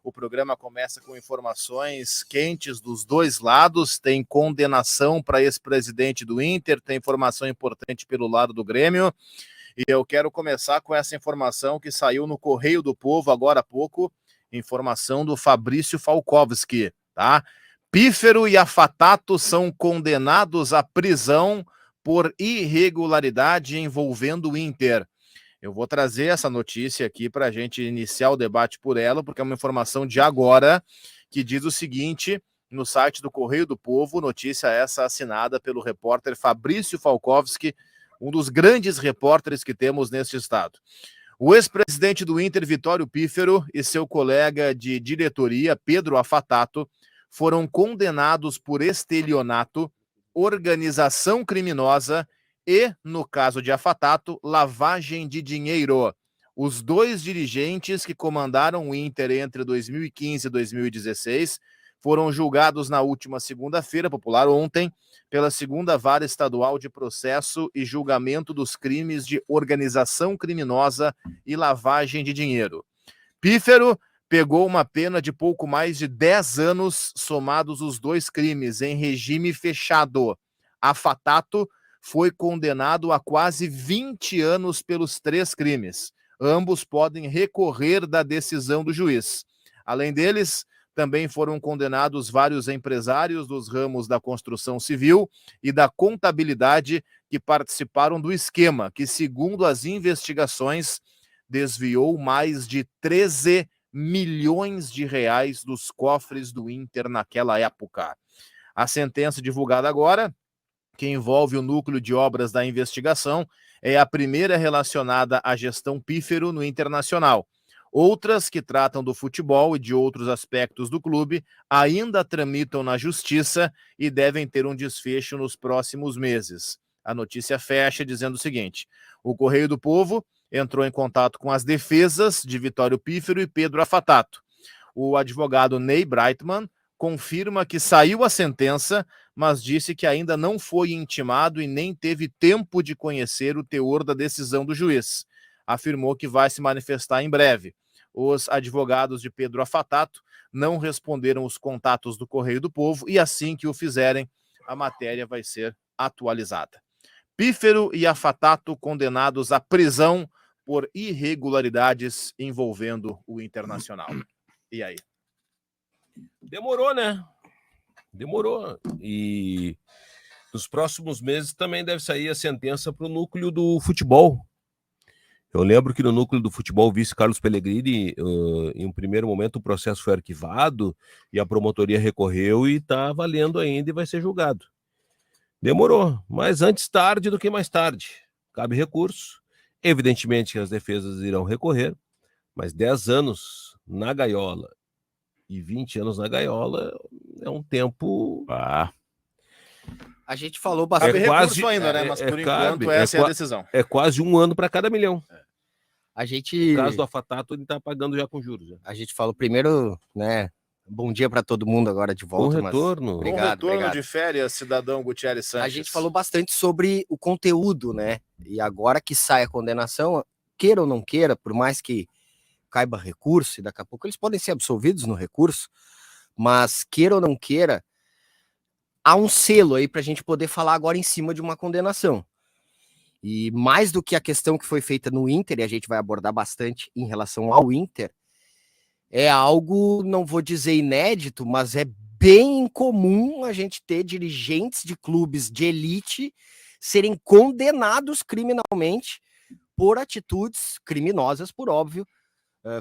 O programa começa com informações quentes dos dois lados, tem condenação para ex-presidente do Inter, tem informação importante pelo lado do Grêmio, e eu quero começar com essa informação que saiu no Correio do Povo agora há pouco, informação do Fabrício Falkowski, tá? Pífero e Afatato são condenados à prisão por irregularidade envolvendo o Inter. Eu vou trazer essa notícia aqui para a gente iniciar o debate por ela, porque é uma informação de agora que diz o seguinte, no site do Correio do Povo, notícia essa assinada pelo repórter Fabrício Falkowski, um dos grandes repórteres que temos neste estado. O ex-presidente do Inter, Vitório Pífero, e seu colega de diretoria, Pedro Afatato, foram condenados por estelionato, organização criminosa e, no caso de Afatato, lavagem de dinheiro. Os dois dirigentes que comandaram o Inter entre 2015 e 2016 foram julgados na última segunda-feira, popular ontem, pela segunda vara estadual de processo e julgamento dos crimes de organização criminosa e lavagem de dinheiro. Pífero pegou uma pena de pouco mais de 10 anos somados os dois crimes em regime fechado. Afatato foi condenado a quase 20 anos pelos 3 crimes. Ambos podem recorrer da decisão do juiz. Além deles, também foram condenados vários empresários dos ramos da construção civil e da contabilidade que participaram do esquema, que, segundo as investigações, desviou mais de 13 milhões de reais dos cofres do Inter naquela época. A sentença divulgada agora, que envolve o núcleo de obras da investigação, é a primeira relacionada à gestão Pífero no Internacional. Outras que tratam do futebol e de outros aspectos do clube ainda tramitam na justiça e devem ter um desfecho nos próximos meses. A notícia fecha dizendo o seguinte: o Correio do Povo entrou em contato com as defesas de Vitório Pífero e Pedro Afatato. O advogado Ney Breitman confirma que saiu a sentença, mas disse que ainda não foi intimado e nem teve tempo de conhecer o teor da decisão do juiz. Afirmou que vai se manifestar em breve. Os advogados de Pedro Afatato não responderam os contatos do Correio do Povo e assim que o fizerem, a matéria vai ser atualizada. Pífero e Afatato condenados à prisão por irregularidades envolvendo o Internacional. E aí? Demorou, né? Demorou. E nos próximos meses também deve sair a sentença para o núcleo do futebol. Eu lembro que no núcleo do futebol, o vice Carlos Pellegrini, em um primeiro momento o processo foi arquivado e a promotoria recorreu e está valendo ainda e vai ser julgado. Demorou, mas antes tarde do que mais tarde. Cabe recurso. Evidentemente que as defesas irão recorrer, mas 10 anos na gaiola e 20 anos na gaiola é um tempo... A gente falou bastante. Cabe recurso ainda, né? Mas por enquanto essa é a decisão. É quase um ano para cada milhão. A gente... No caso do Afatato, ele está pagando já com juros. Já. A gente falou primeiro, né? Bom dia para todo mundo agora de volta. Bom retorno. Obrigado. De férias, cidadão Gutierrez Sanches. A gente falou bastante sobre o conteúdo, né? E agora que sai a condenação, queira ou não queira, por mais que caiba recurso, e daqui a pouco eles podem ser absolvidos no recurso, mas queira ou não queira, há um selo aí para a gente poder falar agora em cima de uma condenação. E mais do que a questão que foi feita no Inter, e a gente vai abordar bastante em relação ao Inter, é algo, não vou dizer inédito, mas é bem incomum a gente ter dirigentes de clubes de elite serem condenados criminalmente por atitudes criminosas, por óbvio,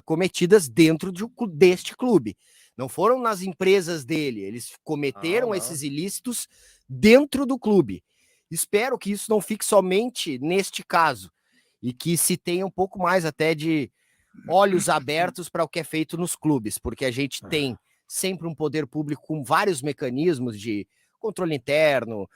cometidas dentro deste clube. Não foram nas empresas dele, eles cometeram esses ilícitos dentro do clube. Espero que isso não fique somente neste caso e que se tenha um pouco mais até de olhos abertos para o que é feito nos clubes, porque a gente tem sempre um poder público com vários mecanismos de controle interno,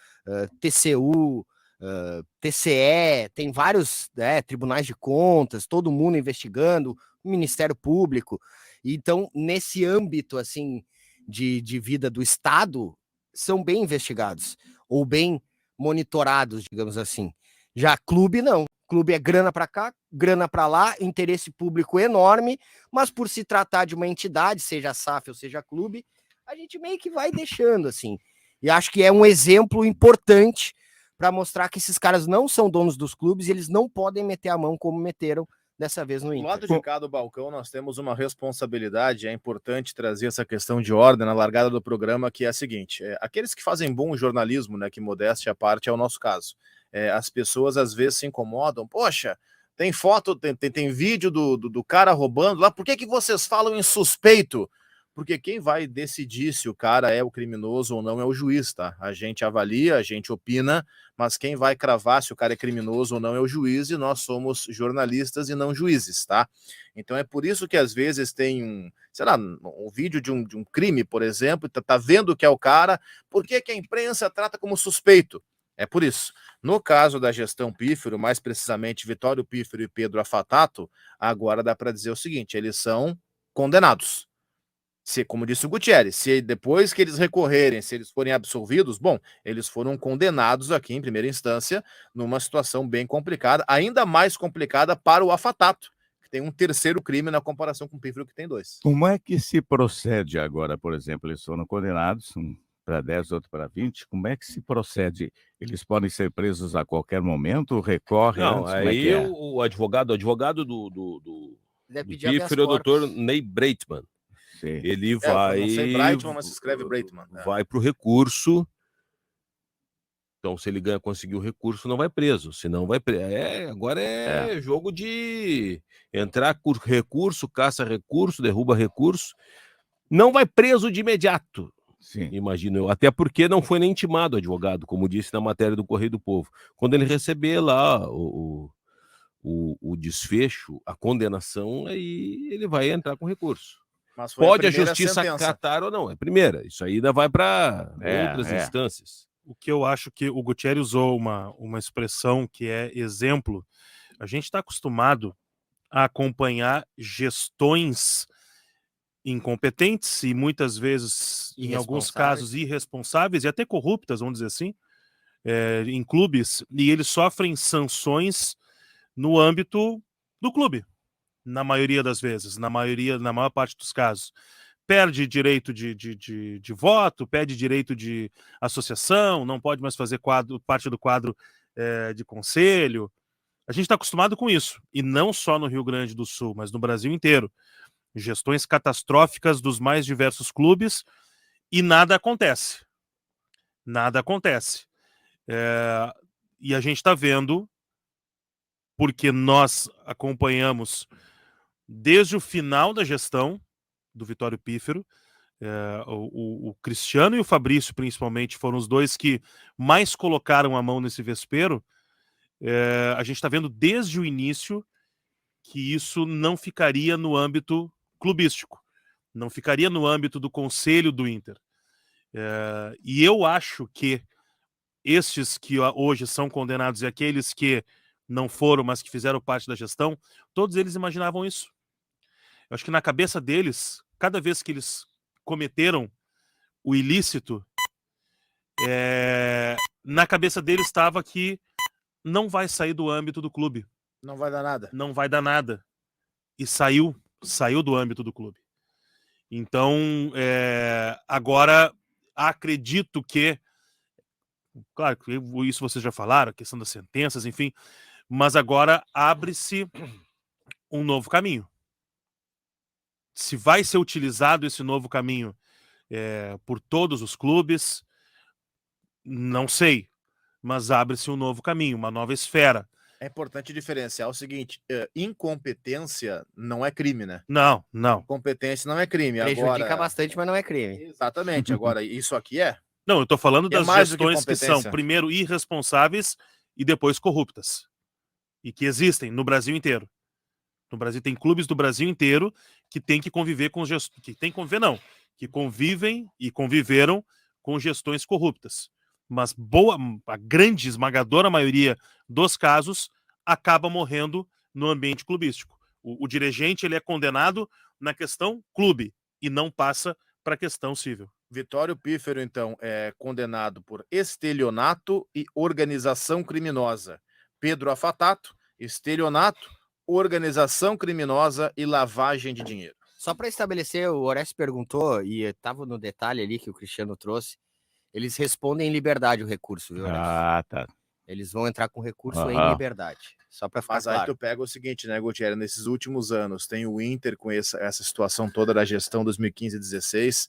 TCE, tem vários tribunais de contas, todo mundo investigando, o Ministério Público. Então, nesse âmbito assim de vida do Estado, são bem investigados ou bem monitorados, digamos assim. Já clube, não. clube é grana para cá, grana para lá, interesse público enorme, mas por se tratar de uma entidade, seja SAF ou seja clube, a gente meio que vai deixando assim. E acho que é um exemplo importante para mostrar que esses caras não são donos dos clubes e eles não podem meter a mão como meteram dessa vez no Do Inter. lado de cá do balcão, nós temos uma responsabilidade, é importante trazer essa questão de ordem na largada do programa, que é a seguinte, aqueles que fazem bom jornalismo, né, que modéstia à parte é o nosso caso, as pessoas às vezes se incomodam, poxa, tem foto, tem vídeo do cara roubando lá, por que vocês falam em suspeito? Porque quem vai decidir se o cara é o criminoso ou não é o juiz, tá? A gente avalia, a gente opina, mas quem vai cravar se o cara é criminoso ou não é o juiz, e nós somos jornalistas e não juízes, tá? Então é por isso que às vezes tem um vídeo de um crime, por exemplo, tá vendo que é o cara, por que a imprensa trata como suspeito? É por isso. No caso da gestão Pífero, mais precisamente Vitório Pífero e Pedro Afatato, agora dá para dizer o seguinte, eles são condenados. Se, como disse o Gutierrez, se depois que eles recorrerem, se eles forem absolvidos, bom, eles foram condenados aqui em primeira instância numa situação bem complicada, ainda mais complicada para o Afatato, que tem um terceiro crime na comparação com o Pífero, que tem 2. Como é que se procede agora, por exemplo, eles foram condenados, um para 10, outro para 20, como é que se procede? Eles podem ser presos a qualquer momento, recorre Não, antes, como é que aí é? o advogado do Deve pedir habeas Pífero é o corpus. doutor Ney Breitman. Sim. Ele Eu vai. não sei Breitman, mas se escreve Breitman. Vai para o recurso. Então, se ele conseguir o recurso, não vai preso. Senão vai preso. Agora é jogo de entrar com recurso, caça recurso, derruba recurso. Não vai preso de imediato. Sim. Imagino eu. Até porque não foi nem intimado o advogado, como disse na matéria do Correio do Povo. Quando ele receber lá o desfecho, a condenação, aí ele vai entrar com recurso. Mas foi Pode a primeira justiça sentença. acatar ou não. É primeira. Isso aí ainda vai para outras instâncias. O que eu acho que o Gutierrez usou uma expressão que é exemplo. A gente está acostumado a acompanhar gestões incompetentes e muitas vezes, em alguns casos, irresponsáveis e até corruptas, vamos dizer assim, em clubes, e eles sofrem sanções no âmbito do clube, na maioria das vezes, na maior parte dos casos. Perde direito de voto, perde direito de associação, não pode mais fazer parte do quadro de conselho. A gente está acostumado com isso, e não só no Rio Grande do Sul, mas no Brasil inteiro. Gestões catastróficas dos mais diversos clubes e nada acontece. Nada acontece. E a gente está vendo, porque nós acompanhamos desde o final da gestão do Vitório Pífero, o Cristiano e o Fabrício, principalmente, foram os dois que mais colocaram a mão nesse vespeiro. A gente está vendo desde o início que isso não ficaria no âmbito clubístico, não ficaria no âmbito do conselho do Inter. E eu acho que estes que hoje são condenados e aqueles que não foram, mas que fizeram parte da gestão, todos eles imaginavam isso. Eu acho que na cabeça deles, cada vez que eles cometeram o ilícito, na cabeça deles estava que não vai sair do âmbito do clube. Não vai dar nada. Não vai dar nada. E saiu do âmbito do clube. Então, agora, acredito que, claro que isso vocês já falaram, a questão das sentenças, enfim, mas agora abre-se um novo caminho. Se vai ser utilizado esse novo caminho por todos os clubes, não sei, mas abre-se um novo caminho, uma nova esfera. É importante diferenciar o seguinte, incompetência não é crime, né? Não. Incompetência não é crime. Prejudica bastante, mas não é crime. Exatamente. Agora, isso aqui é? Não, eu tô falando das mais do que gestões que são, primeiro, irresponsáveis e depois corruptas. E que existem no Brasil inteiro. No Brasil tem clubes do Brasil inteiro que têm que conviver com gestões... que convivem e conviveram com gestões corruptas. Mas a grande, esmagadora maioria dos casos acaba morrendo no ambiente clubístico. O dirigente ele é condenado na questão clube e não passa para a questão civil. Vitório Pífero, então, é condenado por estelionato e organização criminosa. Pedro Afatato estelionato, organização criminosa e lavagem de dinheiro. Só para estabelecer, o Orestes perguntou, e estava no detalhe ali que o Cristiano trouxe, eles respondem em liberdade o recurso, viu, Orestes? Ah, tá. Eles vão entrar com recurso em Aham. liberdade. Só para ficar Mas aí claro. tu pega o seguinte, né, Gutierrez? Nesses últimos anos, tem o Inter com essa situação toda da gestão 2015-16.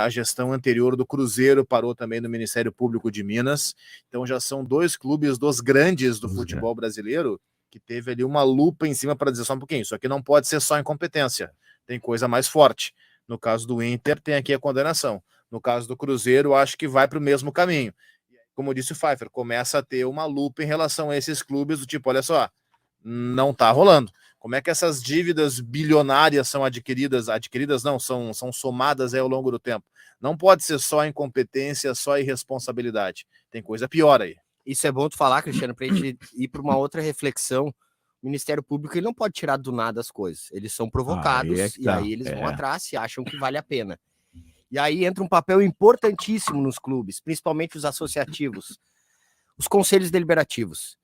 A gestão anterior do Cruzeiro parou também no Ministério Público de Minas. Então já são 2 clubes dos grandes do futebol brasileiro que teve ali uma lupa em cima para dizer só um pouquinho. Isso aqui não pode ser só incompetência. Tem coisa mais forte. No caso do Inter, tem aqui a condenação. No caso do Cruzeiro, acho que vai para o mesmo caminho. Como disse o Pfeiffer, começa a ter uma lupa em relação a esses clubes do tipo, olha só, não tá rolando. Como é que essas dívidas bilionárias são adquiridas não, são somadas aí ao longo do tempo? Não pode ser só incompetência, só irresponsabilidade. Tem coisa pior aí. Isso é bom tu falar, Cristiano, para a gente ir para uma outra reflexão. O Ministério Público ele não pode tirar do nada as coisas. Eles são provocados e aí eles vão atrás e acham que vale a pena. E aí entra um papel importantíssimo nos clubes, principalmente os associativos, os conselhos deliberativos.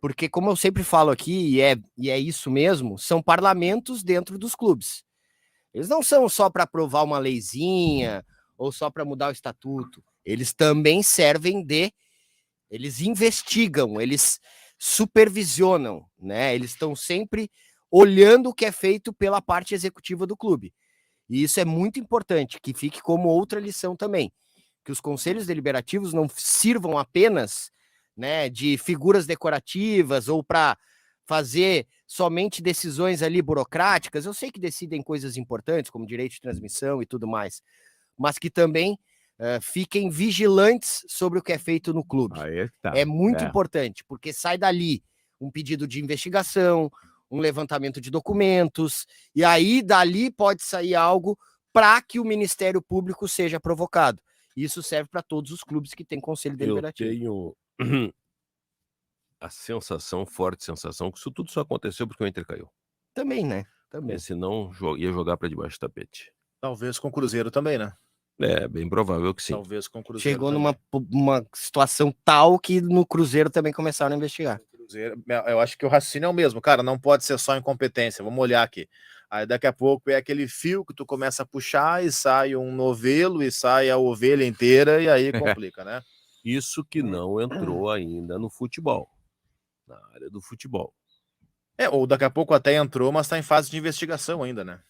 Porque, como eu sempre falo aqui, e é isso mesmo, são parlamentos dentro dos clubes. Eles não são só para aprovar uma leizinha ou só para mudar o estatuto. Eles também servem eles investigam, eles supervisionam, né? Eles estão sempre olhando o que é feito pela parte executiva do clube. E isso é muito importante, que fique como outra lição também, que os conselhos deliberativos não sirvam apenas, né, de figuras decorativas ou para fazer somente decisões ali burocráticas. Eu sei que decidem coisas importantes, como direito de transmissão e tudo mais, mas que também fiquem vigilantes sobre o que é feito no clube. É muito importante, porque sai dali um pedido de investigação, um levantamento de documentos, e aí dali pode sair algo para que o Ministério Público seja provocado. Isso serve para todos os clubes que têm conselho deliberativo. Eu tenho a forte sensação, que isso tudo só aconteceu porque o Inter caiu. Também, né? Também. Senão ia jogar para debaixo do tapete. Talvez com o Cruzeiro também, né? É, bem provável que sim. Talvez com o Cruzeiro. Chegou numa situação tal que no Cruzeiro também começaram a investigar. Eu acho que o raciocínio é o mesmo, cara, não pode ser só incompetência, vamos olhar aqui. Aí daqui a pouco é aquele fio que tu começa a puxar e sai um novelo e sai a ovelha inteira e aí complica, né? Isso que não entrou ainda no futebol, na área do futebol. Ou daqui a pouco até entrou, mas tá em fase de investigação ainda, né?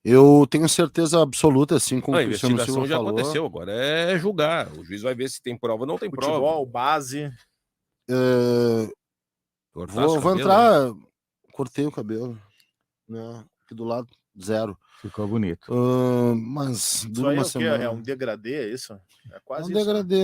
Eu tenho certeza absoluta, assim, como A o Cristiano investigação Silva já falou. aconteceu, agora é julgar. O juiz vai ver se tem prova ou não tem Futebol, prova. base. Vou entrar. Cortei o cabelo, né? Aqui do lado, 0. Ficou bonito. Mas Isso dura aí uma é o quê? semana. É um degradê, é isso? É É quase um isso. Né? degradê,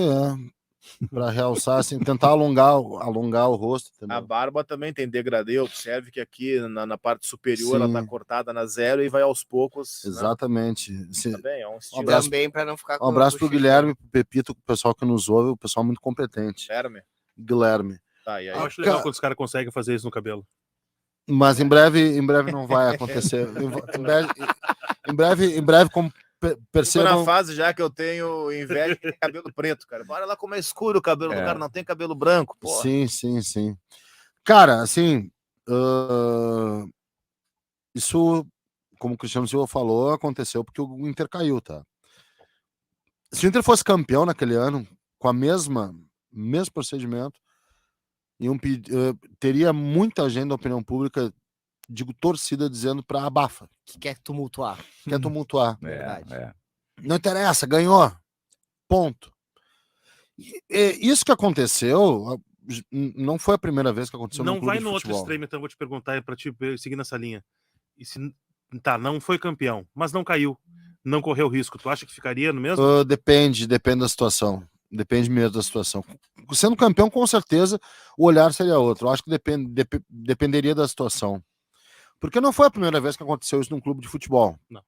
para realçar, assim, tentar alongar o rosto. Entendeu? A barba também tem degradê, observe que aqui na parte superior ela tá Sim. cortada na 0 e vai aos poucos. Exatamente. Né? Tá bem, é um estilo. abraço Também para não ficar Um abraço pro Guilherme, pro Pepito, o pessoal que nos ouve, o pessoal muito competente. Guilherme. Tá, e aí? Eu acho legal quando os caras conseguem fazer isso no cabelo. Mas em breve não vai acontecer. Em breve, como percebam... na fase já que eu tenho inveja de cabelo preto, cara. Bora lá como é escuro o cabelo do cara, não tem cabelo branco, pô. Sim. Cara, assim, isso, como o Cristiano Silva falou, aconteceu porque o Inter caiu, tá? Se o Inter fosse campeão naquele ano, com a mesmo procedimento, teria muita gente da opinião pública, digo torcida, dizendo para abafa. Que quer tumultuar. Verdade. Não interessa, ganhou. Ponto. Isso que aconteceu não foi a primeira vez que aconteceu Não no clube vai de no outro futebol. extremo, então eu vou te perguntar para te seguir nessa linha. E se, não foi campeão, mas não caiu, não correu risco. Tu acha que ficaria no mesmo? Depende da situação. Depende mesmo da situação. Sendo campeão, com certeza, o olhar seria outro. Eu acho que dependeria da situação. Porque não foi a primeira vez que aconteceu isso num clube de futebol. Não.